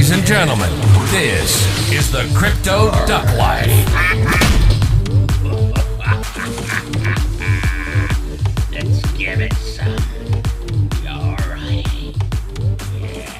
Ladies and gentlemen, this is the Crypto Duck Life. Let's give it some. Alright. Yeah.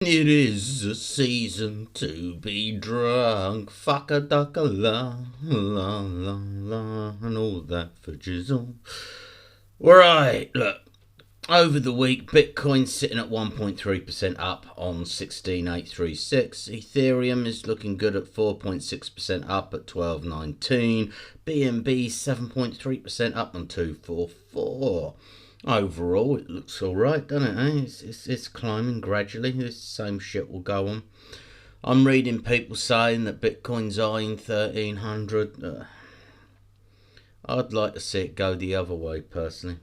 It is a season to be drunk. Fuck a duck a la la la la and all that for jizzle. Right, look. Over the week, Bitcoin's sitting at 1.3% up on 16,836. Ethereum is looking good at 4.6% up at 12.19. BNB 7.3% up on 244. Overall, it looks all right, doesn't it? It's climbing gradually. This same shit will go on. I'm reading people saying that Bitcoin's eyeing 1,300. I'd like to see it go the other way, personally.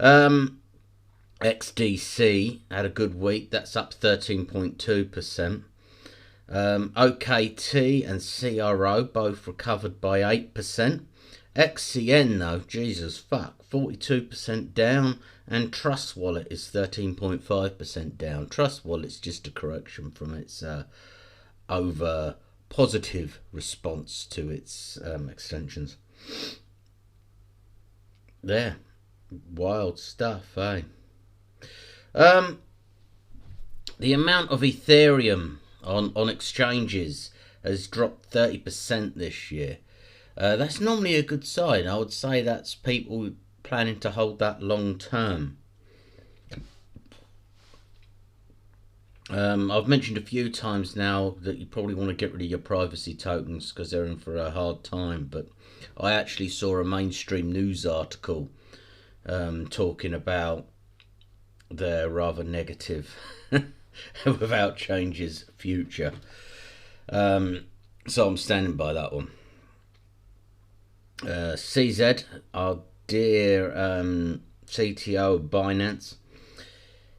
XDC had a good week. That's up 13.2%. OKT and CRO both recovered by 8%. XCN though, Jesus fuck, 42% down, and Trust Wallet is 13.5% down. Trust Wallet's just a correction from its over positive response to its extensions. There, wild stuff, eh? The amount of Ethereum on exchanges has dropped 30% this year. That's normally a good sign. I would say that's people planning to hold that long term. I've mentioned a few times now that you probably want to get rid of your privacy tokens because they're in for a hard time, but I actually saw a mainstream news article talking about their rather negative without changes future. So I'm standing by that one. CZ, our dear CTO of Binance,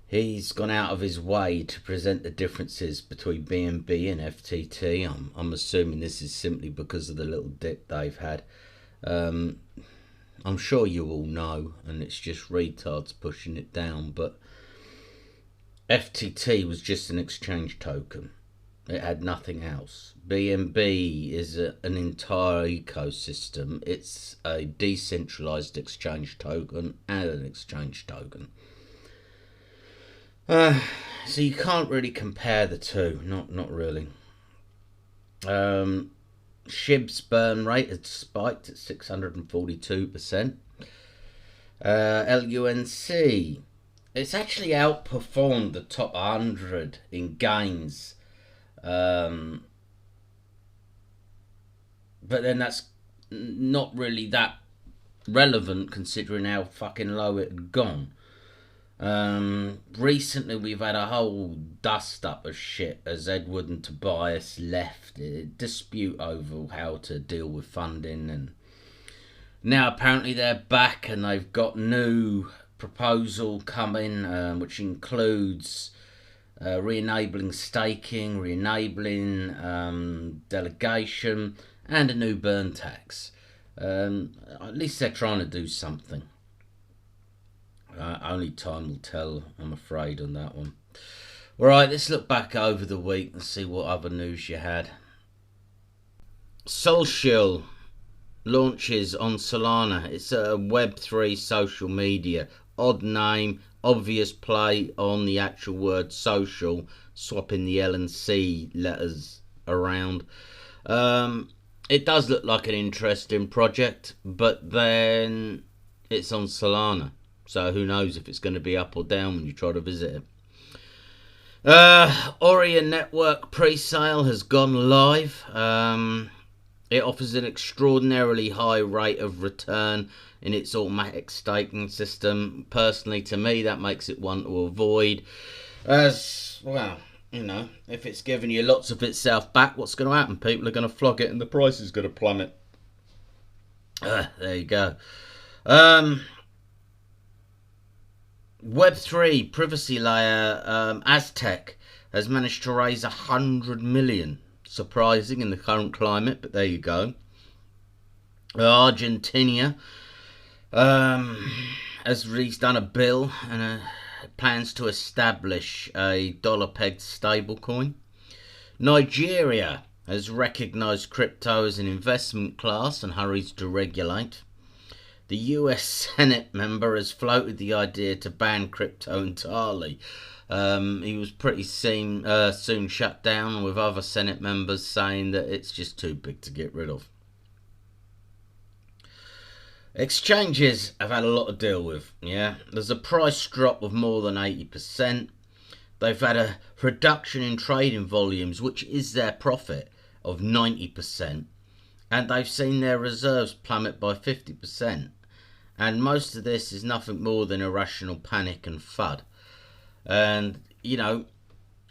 he's gone out of his way to present the differences between BNB and FTT. I'm assuming this is simply because of the little dip they've had. I'm sure you all know, and it's just retards pushing it down, but FTT was just an exchange token. It had nothing else. BNB is an entire ecosystem. It's a decentralized exchange token and an exchange token. So you can't really compare the two. Not really. SHIB's burn rate had spiked at 642%. LUNC, it's actually outperformed the top 100 in gains. But then that's not really that relevant considering how fucking low it had gone. Recently we've had a whole dust up of shit as Edward and Tobias left a dispute over how to deal with funding, and now apparently they're back and they've got new proposal coming, which includes re-enabling staking, re-enabling delegation, and a new burn tax. At least they're trying to do something. Only time will tell, I'm afraid, on that one. Alright, let's look back over the week and see what other news you had. Social launches on Solana. It's a Web3 social media. Odd name, obvious play on the actual word social, swapping the L and C letters around. It does look like an interesting project, but then it's on Solana, so who knows if it's going to be up or down when you try to visit it. Orion Network pre-sale has gone live. It offers an extraordinarily high rate of return in its automatic staking system. Personally, to me, that makes it one to avoid. As, well, you know, if it's giving you lots of itself back, what's going to happen? People are going to flog it and the price is going to plummet. There you go. Web3 privacy layer, Aztec, has managed to raise 100 million. surprising in the current climate, but there you go. Argentina has done a bill and plans to establish a dollar-pegged stablecoin. Nigeria has recognised crypto as an investment class and hurries to regulate. The US Senate member has floated the idea to ban crypto entirely. He was pretty soon shut down, with other Senate members saying that it's just too big to get rid of. Exchanges have had a lot to deal with, yeah. There's a price drop of more than 80%. They've had a reduction in trading volumes, which is their profit, of 90%. And they've seen their reserves plummet by 50%. And most of this is nothing more than irrational panic and FUD. And, you know,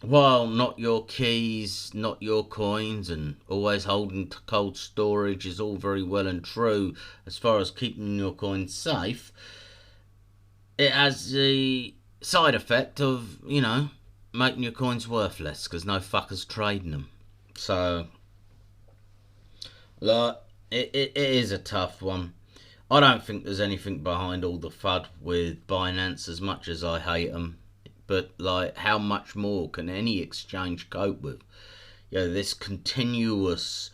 while not your keys, not your coins, and always holding cold storage is all very well and true as far as keeping your coins safe, it has the side effect of, you know, making your coins worthless because no fuckers trading them. So, like, it is a tough one. I don't think there's anything behind all the FUD with Binance, as much as I hate them. But, like, how much more can any exchange cope with? You know, this continuous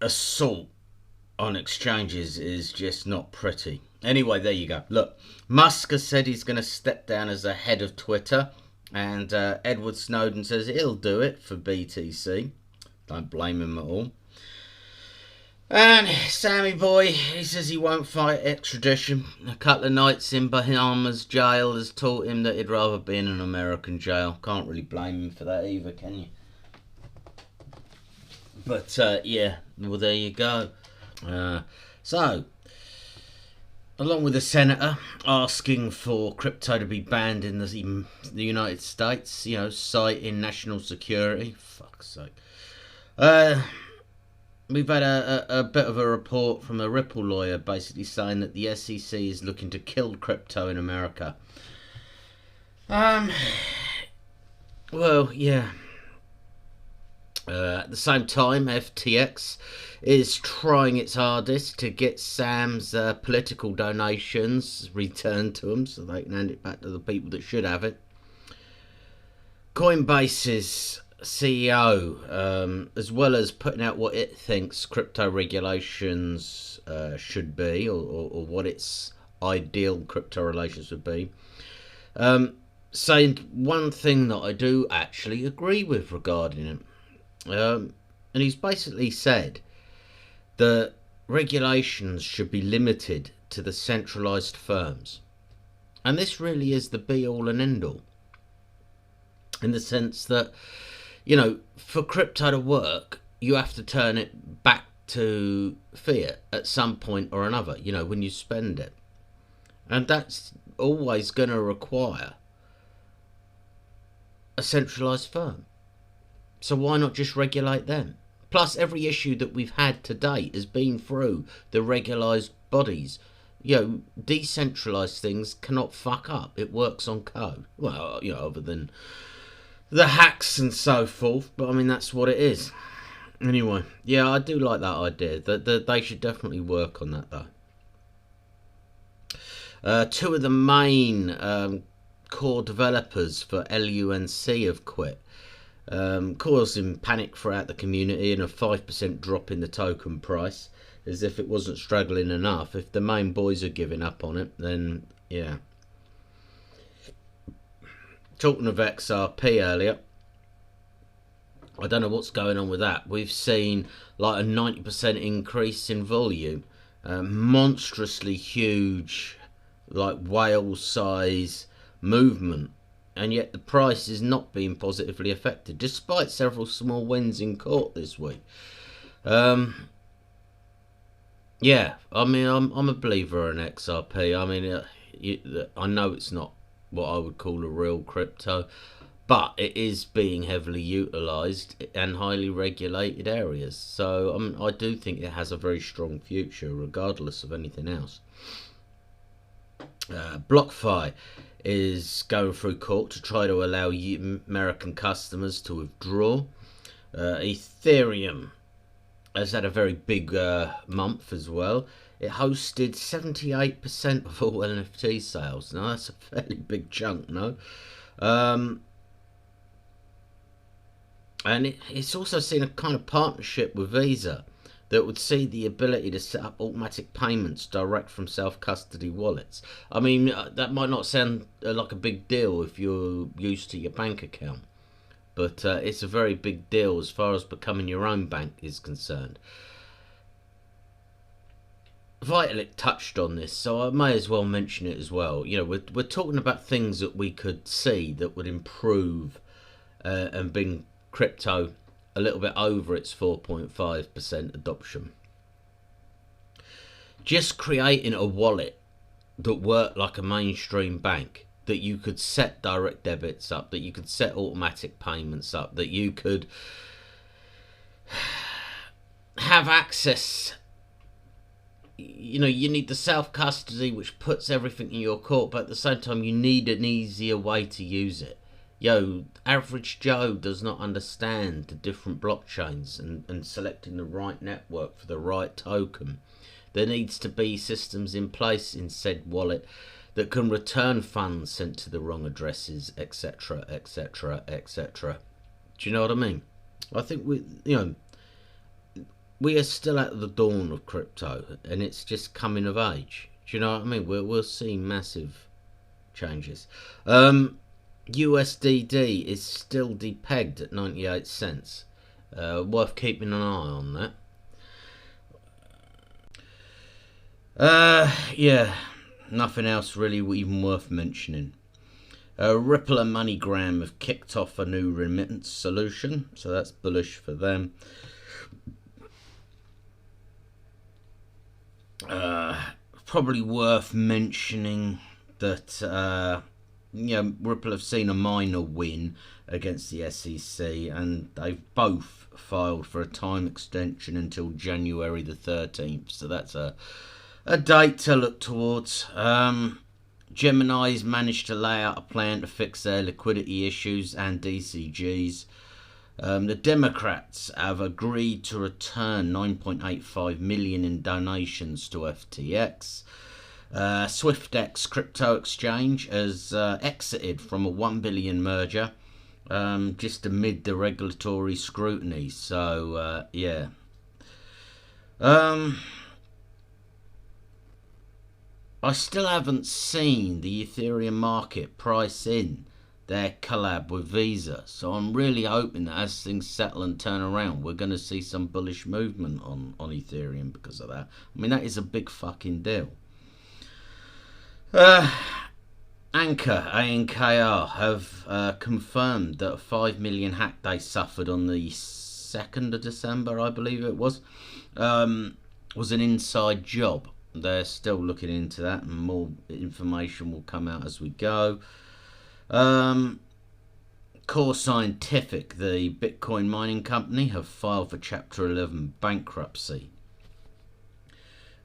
assault on exchanges is just not pretty. Anyway, there you go. Look, Musk has said he's going to step down as the head of Twitter. And Edward Snowden says he'll do it for BTC. Don't blame him at all. And Sammy Boy, he says he won't fight extradition. A couple of nights in Bahamas jail has taught him that he'd rather be in an American jail. Can't really blame him for that either, can you? But, yeah, well, there you go. So, along with the senator asking for crypto to be banned in the United States, you know, citing national security. Fuck's sake. We've had a bit of a report from a Ripple lawyer basically saying that the SEC is looking to kill crypto in America. Well, yeah. At the same time, FTX is trying its hardest to get Sam's political donations returned to them so they can hand it back to the people that should have it. Coinbase's CEO, as well as putting out what it thinks crypto regulations should be, or what its ideal crypto relations would be, saying one thing that I do actually agree with regarding it. And he's basically said that regulations should be limited to the centralised firms. And this really is the be-all and end-all. In the sense that, you know, for crypto to work, you have to turn it back to fiat at some point or another, you know, when you spend it. And that's always going to require a centralised firm. So why not just regulate them? Plus, every issue that we've had to date has been through the regularised bodies. You know, decentralised things cannot fuck up. It works on code. Well, you know, other than the hacks and so forth, but I mean, that's what it is. Anyway, yeah, I do like that idea. That they should definitely work on that, though. Two of the main core developers for LUNC have quit, causing panic throughout the community and a 5% drop in the token price, as if it wasn't struggling enough. If the main boys are giving up on it, then yeah. Talking of XRP earlier, I don't know what's going on with that. We've seen like a 90% increase in volume, monstrously huge, like whale size movement, and yet the price is not being positively affected, despite several small wins in court this week. Yeah, I mean, I'm a believer in XRP. I mean, I know it's not what I would call a real crypto, but it is being heavily utilised in highly regulated areas. So I do think it has a very strong future, regardless of anything else. BlockFi is going through court to try to allow American customers to withdraw. Ethereum has had a very big month as well. It hosted 78% of all NFT sales. Now that's a fairly big chunk, no? And it's also seen a kind of partnership with Visa that would see the ability to set up automatic payments direct from self-custody wallets. I mean, that might not sound like a big deal if you're used to your bank account, but it's a very big deal as far as becoming your own bank is concerned. Vitalik touched on this, so I may as well mention it as well. You know, we're talking about things that we could see that would improve and bring crypto a little bit over its 4.5% adoption. Just creating a wallet that worked like a mainstream bank, that you could set direct debits up, that you could set automatic payments up, that you could have access. You know, you need the self-custody, which puts everything in your court, but at the same time you need an easier way to use it. Yo, average Joe does not understand the different blockchains and selecting the right network for the right token. There needs to be systems in place in said wallet that can return funds sent to the wrong addresses, etc, etc, etc. Do you know what I mean? I think we are still at the dawn of crypto, and it's just coming of age. Do you know what I mean? We'll see massive changes. USDD is still depegged at 98 cents. Worth keeping an eye on that. Yeah, nothing else really even worth mentioning. Ripple and MoneyGram have kicked off a new remittance solution, so that's bullish for them. Probably worth mentioning that Ripple have seen a minor win against the SEC, and they've both filed for a time extension until January the 13th. So that's a date to look towards. Gemini's managed to lay out a plan to fix their liquidity issues and DCGs. The Democrats have agreed to return $9.85 million in donations to FTX. SwiftX crypto exchange has exited from a $1 billion merger just amid the regulatory scrutiny. So yeah, I still haven't seen the Ethereum market price in their collab with Visa, so I'm really hoping that as things settle and turn around, we're going to see some bullish movement on Ethereum because of that. I mean, that is a big fucking deal. Anchor, ANKR, have confirmed that a 5 million hack they suffered on the 2nd of December, I believe it was an inside job. They're still looking into that, and more information will come out as we go. Core Scientific, the Bitcoin mining company, have filed for Chapter 11 bankruptcy.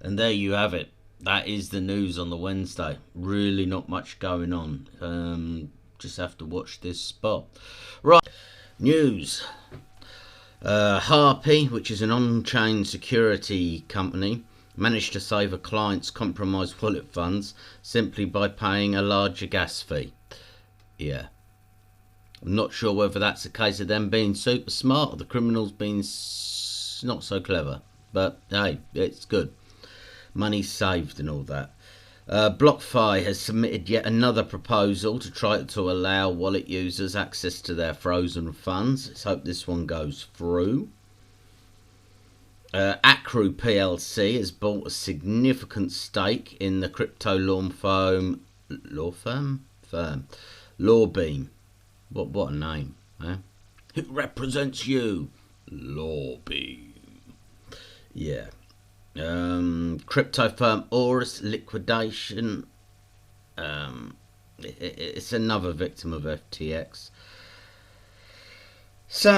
And there you have it. That is the news on the Wednesday. Really not much going on. Just have to watch this spot. Right, news. Harpy, which is an on-chain security company, managed to save a client's compromised wallet funds simply by paying a larger gas fee. Yeah. I'm not sure whether that's a case of them being super smart or the criminals being not so clever. But hey, it's good. Money saved and all that. BlockFi has submitted yet another proposal to try to allow wallet users access to their frozen funds. Let's hope this one goes through. Acru PLC has bought a significant stake in the crypto law firm. Lawbeam. What a name, eh? Who represents you? Lawbeam. Yeah. Crypto firm Aurus liquidation. It's another victim of FTX. So,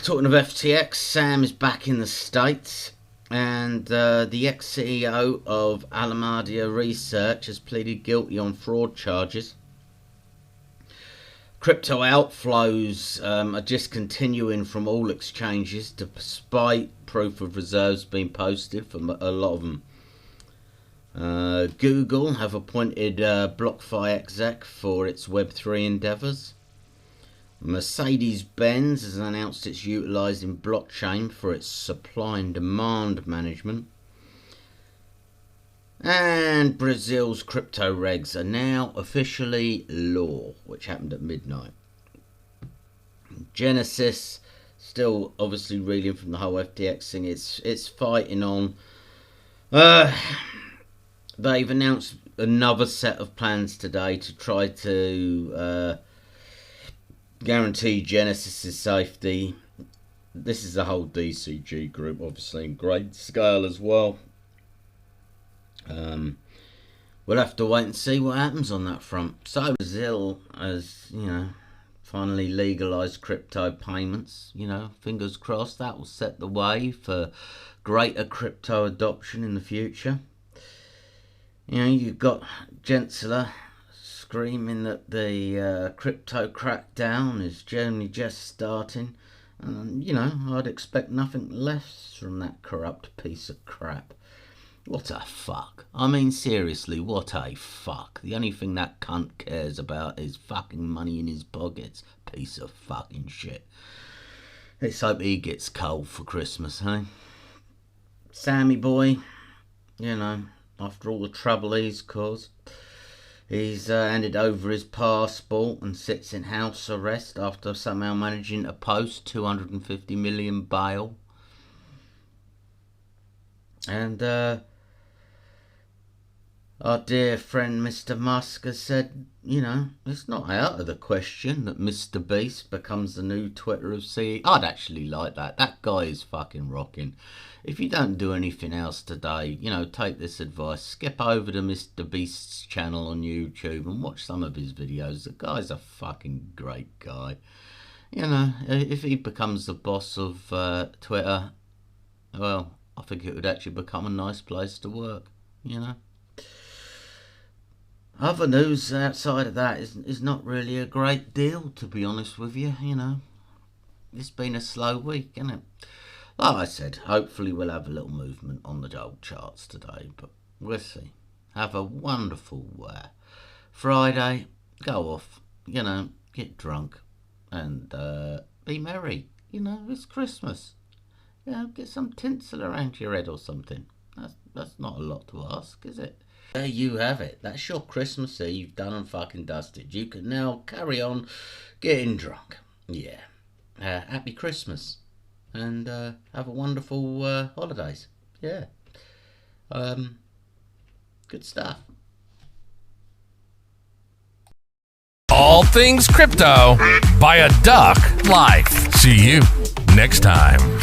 talking of FTX, Sam is back in the States, and the ex-CEO of Alameda Research has pleaded guilty on fraud charges. Crypto outflows are just continuing from all exchanges despite proof of reserves being posted from a lot of them. Google have appointed BlockFi exec for its Web3 endeavours. Mercedes-Benz has announced it's utilising blockchain for its supply and demand management. And Brazil's crypto regs are now officially law, which happened at midnight. Genesis still obviously reeling from the whole FTX thing. It's fighting on. They've announced another set of plans today to try to guarantee Genesis's safety. This is the whole DCG group, obviously, in great scale as well. We'll have to wait and see what happens on that front. So Brazil has, finally legalised crypto payments. Fingers crossed that will set the way for greater crypto adoption in the future. You've got Gensler screaming that the crypto crackdown is generally just starting. And, I'd expect nothing less from that corrupt piece of crap. What a fuck. I mean, seriously, what a fuck. The only thing that cunt cares about is fucking money in his pockets. Piece of fucking shit. Let's hope he gets coal for Christmas, hey? Sammy boy, after all the trouble he's caused, he's handed over his passport and sits in house arrest after somehow managing to post 250 million bail. And our dear friend Mr. Musk has said, it's not out of the question that Mr. Beast becomes the new Twitter of CEO. I'd actually like that. That guy is fucking rocking. If you don't do anything else today, take this advice. Skip over to Mr. Beast's channel on YouTube and watch some of his videos. The guy's a fucking great guy. If he becomes the boss of Twitter, well, I think it would actually become a nice place to work, Other news outside of that is not really a great deal, to be honest with you, It's been a slow week, isn't it? Like I said, hopefully we'll have a little movement on the old charts today, but we'll see. Have a wonderful Friday. Go off, get drunk and be merry. It's Christmas. Get some tinsel around your head or something. That's not a lot to ask, is it? There you have it. That's your Christmas Eve done and fucking dusted. You can now carry on getting drunk. Yeah. Happy Christmas. And have a wonderful holidays. Yeah. Good stuff. All things crypto by a duck life. See you next time.